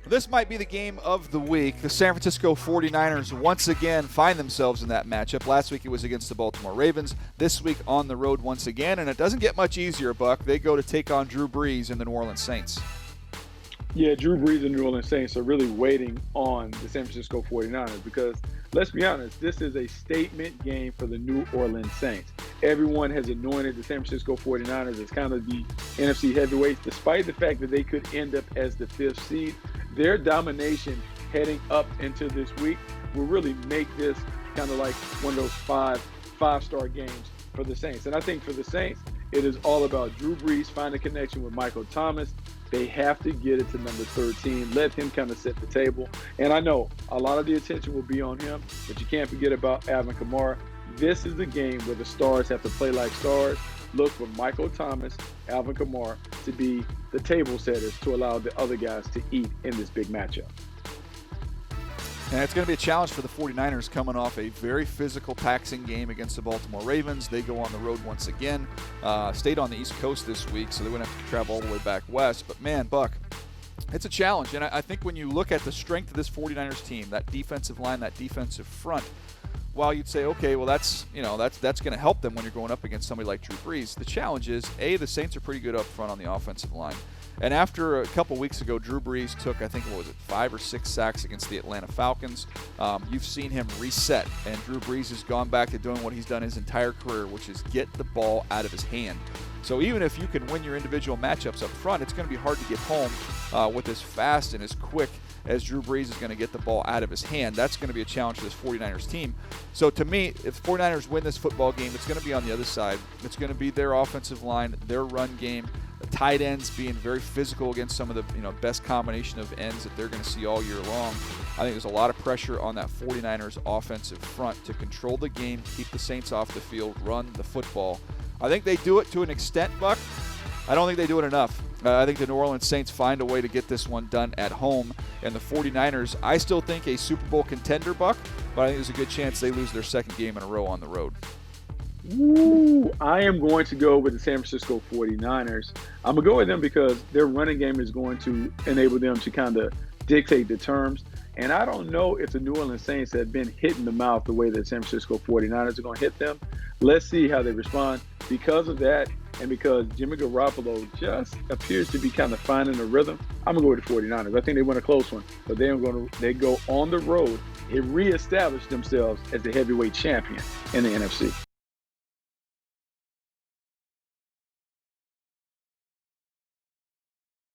This might be the game of the week. The San Francisco 49ers once again find themselves in that matchup. Last week it was against the Baltimore Ravens. This week on the road once again, and it doesn't get much easier, Buck. They go to take on Drew Brees and the New Orleans Saints. Yeah, Drew Brees and New Orleans Saints are really waiting on the San Francisco 49ers because, let's be honest, this is a statement game for the New Orleans Saints. Everyone has anointed the San Francisco 49ers as kind of the NFC heavyweights, despite the fact that they could end up as the 5th seed. Their domination heading up into this week will really make this kind of like one of those five-star games for the Saints. And I think for the Saints, it is all about Drew Brees finding a connection with Michael Thomas. They have to get it to number 13, let him kind of set the table. And I know a lot of the attention will be on him, but you can't forget about ALVIN KAMARA. This is the game where the stars have to play like stars. Look for Michael Thomas, ALVIN KAMARA to be the table setters to allow the other guys to eat in this big matchup. And it's going to be a challenge for the 49ers coming off a very physical, taxing game against the Baltimore Ravens. They go on the road once again. Stayed on the East Coast this week, so they wouldn't have to travel all the way back west. But, man, Buck, it's a challenge. And I think when you look at the strength of this 49ers team, that defensive line, that defensive front, while you'd say, okay, well, that's going to help them when you're going up against somebody like Drew Brees. The challenge is, the Saints are pretty good up front on the offensive line. And after a couple weeks ago, Drew Brees took, I think, 5 or 6 sacks against the Atlanta Falcons. You've seen him reset, and Drew Brees has gone back to doing what he's done his entire career, which is get the ball out of his hand. So even if you can win your individual matchups up front, it's going to be hard to get home with as fast and as quick as Drew Brees is going to get the ball out of his hand. That's going to be a challenge for this 49ers team. So to me, if the 49ers win this football game, it's going to be on the other side. It's going to be their offensive line, their run game, the tight ends being very physical against some of the best combination of ends that they're going to see all year long. I think there's a lot of pressure on that 49ers offensive front to control the game, keep the Saints off the field, run the football. I think they do it to an extent, Buck. I don't think they do it enough. I think the New Orleans Saints find a way to get this one done at home. And the 49ers, I still think a Super Bowl contender, Buck, but I think there's a good chance they lose their second game in a row on the road. Ooh, I am going to go with the San Francisco 49ers. I'm going to go with them because their running game is going to enable them to kind of dictate the terms. And I don't know if the New Orleans Saints have been hit in the mouth the way that San Francisco 49ers are going to hit them. Let's see how they respond. Because of that, and because Jimmy Garoppolo just appears to be kind of finding a rhythm, I'm going to go with the 49ers. I think they win a close one, but they go on the road and reestablish themselves as the heavyweight champion in the NFC.